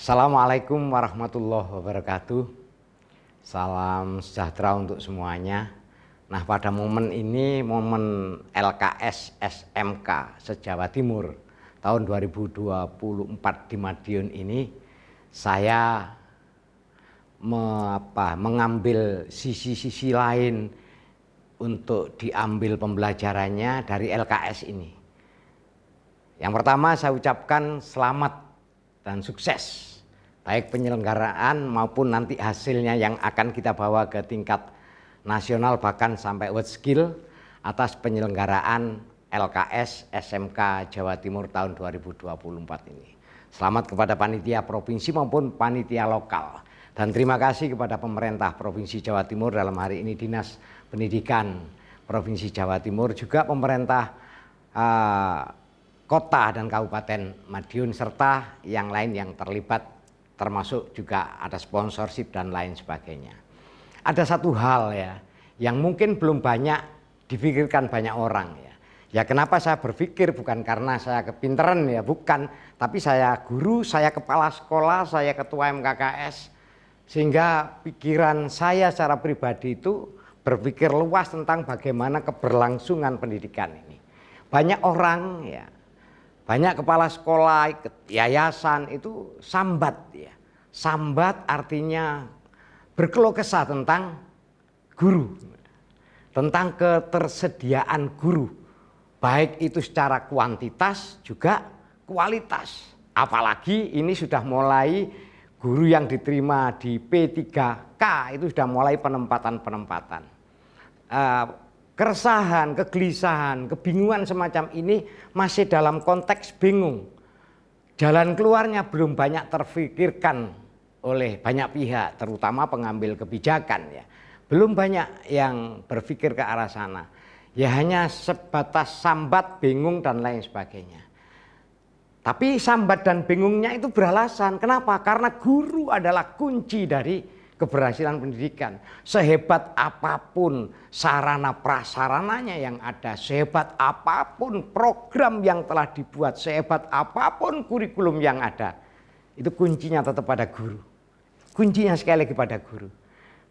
Assalamualaikum warahmatullahi wabarakatuh. Salam sejahtera untuk semuanya. Nah, pada momen ini, momen LKS SMK se-Jawa Timur tahun 2024 di Madiun ini, saya mengambil sisi-sisi lain untuk diambil pembelajarannya dari LKS ini. Yang pertama, saya ucapkan selamat dan sukses, baik penyelenggaraan maupun nanti hasilnya yang akan kita bawa ke tingkat nasional bahkan sampai world skill atas penyelenggaraan LKS SMK Jawa Timur tahun 2024 ini. Selamat kepada panitia provinsi maupun panitia lokal, dan terima kasih kepada pemerintah Provinsi Jawa Timur, dalam hari ini Dinas Pendidikan Provinsi Jawa Timur, juga pemerintah Kota dan Kabupaten Madiun serta yang lain yang terlibat, termasuk juga ada sponsorship dan lain sebagainya. Ada satu hal ya yang mungkin belum banyak dipikirkan banyak orang ya. Ya, kenapa saya berpikir, bukan karena saya kepinteran ya, bukan, tapi saya guru, saya kepala sekolah, saya ketua MKKS, sehingga pikiran saya secara pribadi itu berpikir luas tentang bagaimana keberlangsungan pendidikan ini. Banyak orang ya, banyak kepala sekolah, yayasan itu sambat ya. Sambat artinya berkeluh kesah tentang guru, tentang ketersediaan guru, baik itu secara kuantitas juga kualitas. Apalagi ini sudah mulai guru yang diterima di P3K itu sudah mulai penempatan-penempatan. Keresahan, kegelisahan, kebingungan semacam ini masih dalam konteks bingung. Jalan keluarnya belum banyak terfikirkan oleh banyak pihak, terutama pengambil kebijakan ya. Belum banyak yang berpikir ke arah sana. Ya hanya sebatas sambat, bingung dan lain sebagainya. Tapi sambat dan bingungnya itu beralasan. Kenapa? Karena guru adalah kunci dari keberhasilan pendidikan. Sehebat apapun sarana prasarananya yang ada, sehebat apapun program yang telah dibuat, sehebat apapun kurikulum yang ada, itu kuncinya tetap pada guru. Kuncinya sekali lagi pada guru.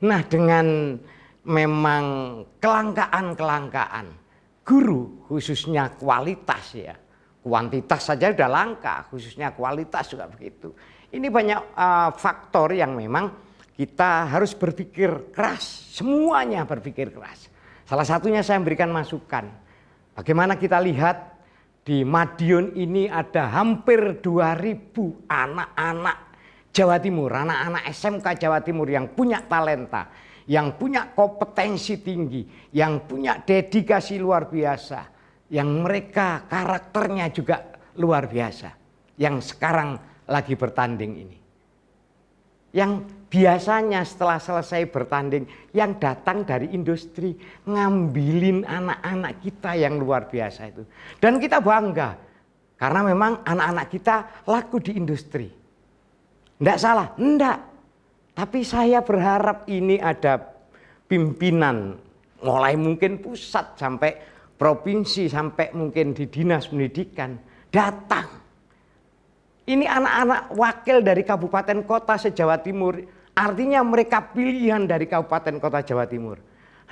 Nah, dengan memang kelangkaan guru, khususnya kualitas ya, kuantitas saja sudah langka, khususnya kualitas juga begitu. Ini banyak faktor yang memang kita harus berpikir keras, semuanya berpikir keras. Salah satunya saya memberikan masukan. Bagaimana kita lihat di Madiun ini ada hampir 2000 anak-anak Jawa Timur, anak-anak SMK Jawa Timur yang punya talenta, yang punya kompetensi tinggi, yang punya dedikasi luar biasa, yang mereka karakternya juga luar biasa, yang sekarang lagi bertanding ini. Yang biasanya setelah selesai bertanding, yang datang dari industri ngambilin anak-anak kita yang luar biasa itu. Dan kita bangga karena memang anak-anak kita laku di industri. Enggak salah, enggak. Tapi saya berharap ini ada pimpinan, mulai mungkin pusat sampai provinsi, sampai mungkin di dinas pendidikan, datang. Ini anak-anak wakil dari kabupaten kota se-Jawa Timur, artinya mereka pilihan dari kabupaten kota Jawa Timur.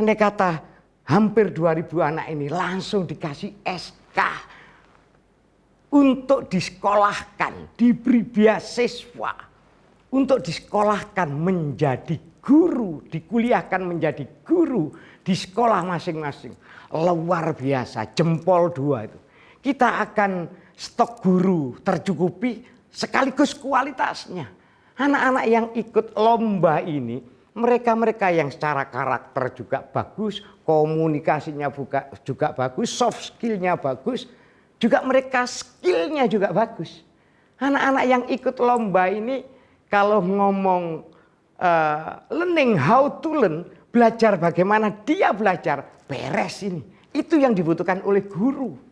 Andai kata hampir 2000 anak ini langsung dikasih SK untuk disekolahkan, diberi beasiswa untuk disekolahkan menjadi guru, dikuliahkan menjadi guru di sekolah masing-masing. Luar biasa, jempol 2 itu. Kita akan stok guru tercukupi sekaligus kualitasnya. Anak-anak yang ikut lomba ini, mereka-mereka yang secara karakter juga bagus, komunikasinya juga bagus, soft skillnya bagus, juga mereka skillnya juga bagus. Anak-anak yang ikut lomba ini kalau ngomong learning how to learn, belajar bagaimana dia belajar, beres ini. Itu yang dibutuhkan oleh guru.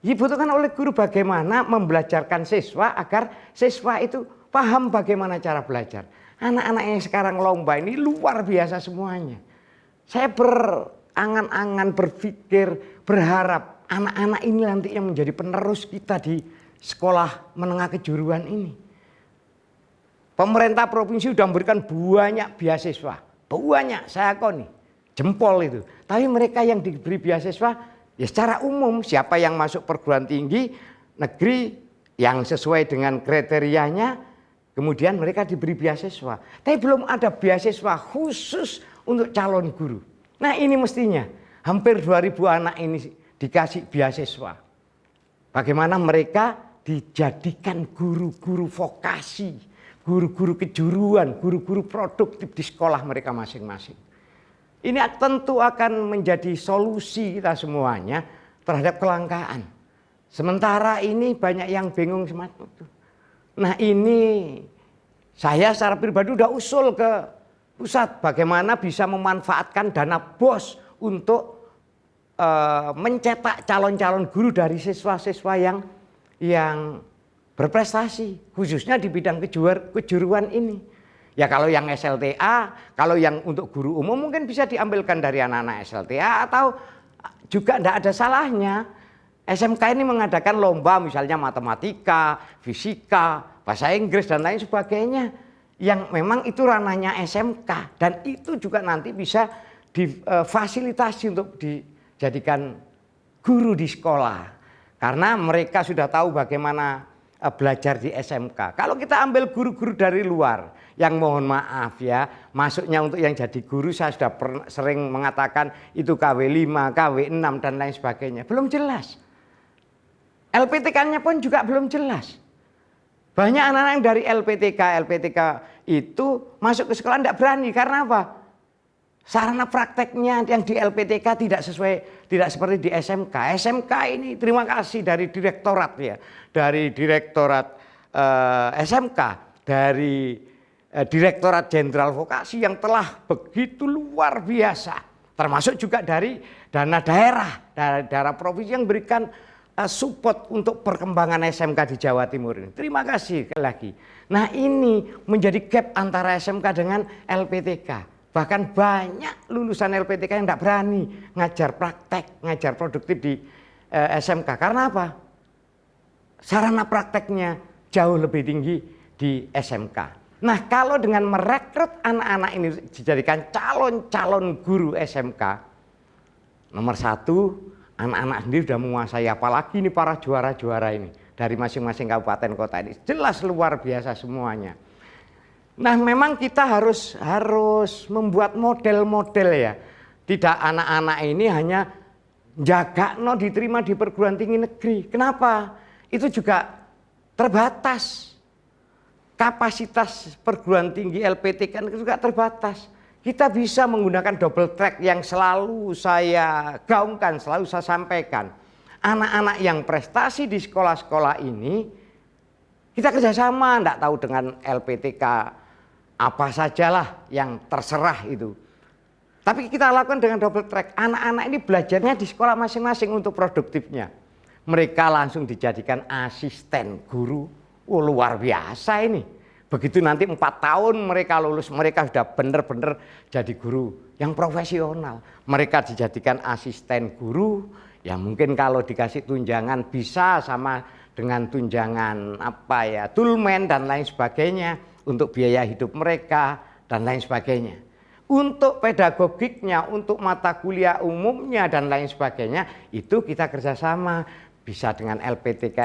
Dibutuhkan oleh guru bagaimana membelajarkan siswa agar siswa itu paham bagaimana cara belajar. Anak-anak yang sekarang lomba ini luar biasa semuanya. Saya berangan-angan berpikir, berharap anak-anak ini nanti yang menjadi penerus kita di sekolah menengah kejuruan ini. Pemerintah provinsi sudah memberikan banyak beasiswa, banyak, saya akoni, jempol itu. Tapi mereka yang diberi beasiswa, ya secara umum siapa yang masuk perguruan tinggi negeri yang sesuai dengan kriterianya, kemudian mereka diberi beasiswa. Tapi belum ada beasiswa khusus untuk calon guru. Nah ini mestinya hampir 2.000 anak ini dikasih beasiswa. Bagaimana mereka dijadikan guru-guru vokasi, guru-guru kejuruan, guru-guru produktif di sekolah mereka masing-masing. Ini tentu akan menjadi solusi kita semuanya terhadap kelangkaan. Sementara ini banyak yang bingung semacam itu. Nah ini saya secara pribadi udah usul ke pusat bagaimana bisa memanfaatkan dana BOS untuk mencetak calon-calon guru dari siswa-siswa yang berprestasi, khususnya di bidang kejuruan ini. Ya kalau yang SLTA, kalau yang untuk guru umum mungkin bisa diambilkan dari anak-anak SLTA, atau juga tidak ada salahnya SMK ini mengadakan lomba misalnya matematika, fisika, bahasa Inggris dan lain sebagainya, yang memang itu ranahnya SMK, dan itu juga nanti bisa difasilitasi untuk dijadikan guru di sekolah. Karena mereka sudah tahu bagaimana belajar di SMK. Kalau kita ambil guru-guru dari luar, yang mohon maaf ya, masuknya untuk yang jadi guru saya sudah sering mengatakan itu KW5, KW6 dan lain sebagainya. Belum jelas. LPTK-nya pun juga belum jelas. Banyak anak-anak yang dari LPTK itu masuk ke sekolah tidak berani. Karena apa? Sarana prakteknya yang di LPTK tidak seperti di SMK. SMK ini terima kasih dari direktorat ya, dari direktorat SMK, dari Direktorat Jenderal Vokasi yang telah begitu luar biasa. Termasuk juga dari dana daerah, daerah provinsi yang berikan support untuk perkembangan SMK di Jawa Timur ini. Terima kasih sekali lagi. Nah ini menjadi gap antara SMK dengan LPTK. Bahkan banyak lulusan LPTK yang tidak berani ngajar praktek, ngajar produktif di SMK. Karena apa? Sarana prakteknya jauh lebih tinggi di SMK. Nah kalau dengan merekrut anak-anak ini dijadikan calon-calon guru SMK, nomor satu, anak-anak sendiri sudah menguasai, apalagi ini para juara-juara ini dari masing-masing kabupaten kota ini. Jelas luar biasa semuanya. Nah memang kita harus membuat model-model ya. Tidak anak-anak ini hanya jaga diterima di perguruan tinggi negeri. Kenapa? Itu juga terbatas. Kapasitas perguruan tinggi LPTK itu juga terbatas. Kita bisa menggunakan double track yang selalu saya gaungkan, selalu saya sampaikan. Anak-anak yang prestasi di sekolah-sekolah ini, kita kerjasama, tidak tahu dengan LPTK apa sajalah yang terserah itu. Tapi kita lakukan dengan double track. Anak-anak ini belajarnya di sekolah masing-masing untuk produktifnya. Mereka langsung dijadikan asisten guru. Oh, luar biasa ini. Begitu nanti 4 tahun mereka lulus, mereka sudah benar-benar jadi guru yang profesional. Mereka dijadikan asisten guru, ya mungkin kalau dikasih tunjangan bisa sama dengan tunjangan tulmen dan lain sebagainya untuk biaya hidup mereka dan lain sebagainya. Untuk pedagogiknya, untuk mata kuliah umumnya dan lain sebagainya, itu kita kerjasama. Bisa dengan LPTK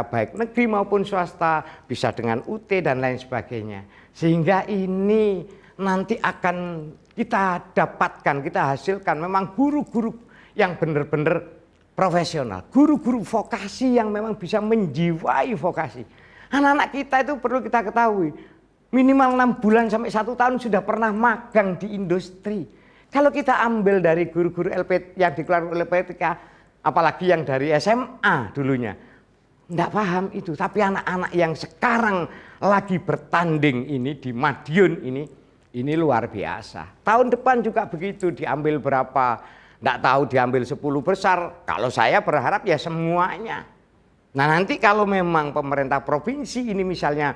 baik negeri maupun swasta, bisa dengan UT dan lain sebagainya. Sehingga ini nanti akan kita dapatkan, kita hasilkan memang guru-guru yang benar-benar profesional. Guru-guru vokasi yang memang bisa menjiwai vokasi. Anak-anak kita itu perlu kita ketahui, minimal 6 bulan sampai 1 tahun sudah pernah magang di industri. Kalau kita ambil dari guru-guru LPT yang dikeluarkan oleh LPTK, apalagi yang dari SMA dulunya, tidak paham itu. Tapi anak-anak yang sekarang lagi bertanding ini di Madiun ini luar biasa. Tahun depan juga begitu, diambil berapa, tidak tahu diambil 10 besar. Kalau saya berharap ya semuanya. Nah nanti kalau memang pemerintah provinsi ini misalnya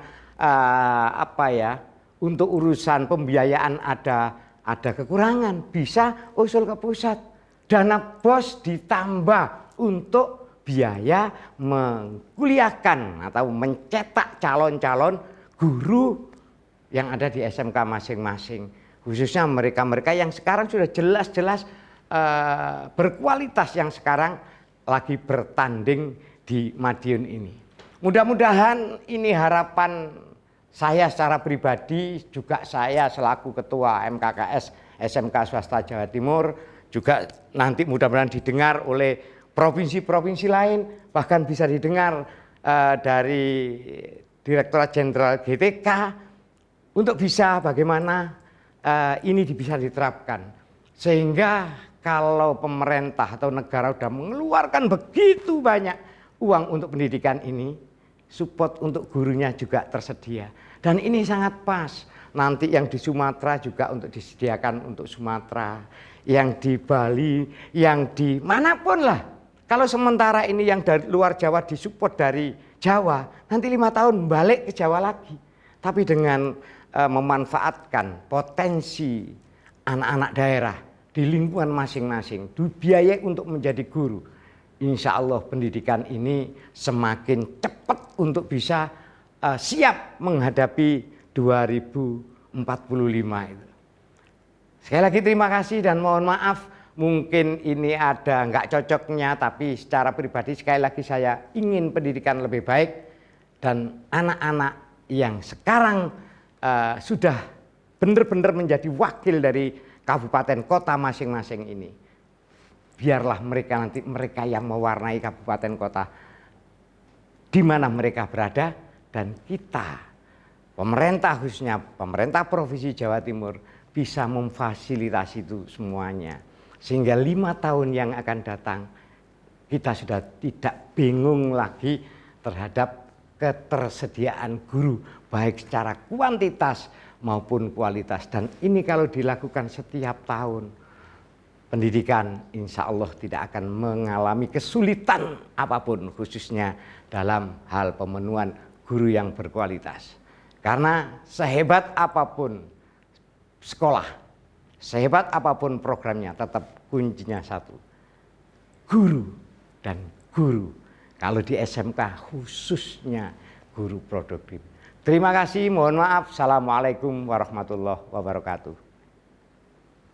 untuk urusan pembiayaan ada kekurangan, bisa usul ke pusat. Dana BOS ditambah untuk biaya mengkuliahkan atau mencetak calon-calon guru yang ada di SMK masing-masing, khususnya mereka-mereka yang sekarang sudah jelas-jelas berkualitas, yang sekarang lagi bertanding di Madiun ini. Mudah-mudahan ini harapan saya secara pribadi, juga saya selaku Ketua MKKS SMK Swasta Jawa Timur, juga nanti mudah-mudahan didengar oleh provinsi-provinsi lain, bahkan bisa didengar dari Direktorat Jenderal GTK, untuk bisa bagaimana ini bisa diterapkan. Sehingga kalau pemerintah atau negara sudah mengeluarkan begitu banyak uang untuk pendidikan ini, support untuk gurunya juga tersedia. Dan ini sangat pas. Nanti yang di Sumatera juga untuk disediakan untuk Sumatera, yang di Bali, yang di manapun lah. Kalau sementara ini yang dari luar Jawa disupport dari Jawa, nanti 5 tahun balik ke Jawa lagi. Tapi dengan memanfaatkan potensi anak-anak daerah di lingkungan masing-masing, dibiayai untuk menjadi guru, insya Allah pendidikan ini semakin cepat untuk bisa siap menghadapi 2045 itu. Sekali lagi terima kasih dan mohon maaf, mungkin ini ada nggak cocoknya, tapi secara pribadi sekali lagi saya ingin pendidikan lebih baik, dan anak-anak yang sekarang sudah benar-benar menjadi wakil dari kabupaten kota masing-masing ini, biarlah mereka nanti yang mewarnai kabupaten kota di mana mereka berada, dan kita pemerintah, khususnya pemerintah Provinsi Jawa Timur, bisa memfasilitasi itu semuanya. Sehingga 5 tahun yang akan datang kita sudah tidak bingung lagi terhadap ketersediaan guru, baik secara kuantitas maupun kualitas. Dan ini kalau dilakukan setiap tahun, pendidikan insya Allah tidak akan mengalami kesulitan apapun, khususnya dalam hal pemenuhan guru yang berkualitas. Karena sehebat apapun sekolah, sehebat apapun programnya, tetap kuncinya satu, guru dan guru. Kalau di SMK khususnya guru produktif. Terima kasih, mohon maaf. Assalamualaikum warahmatullahi wabarakatuh.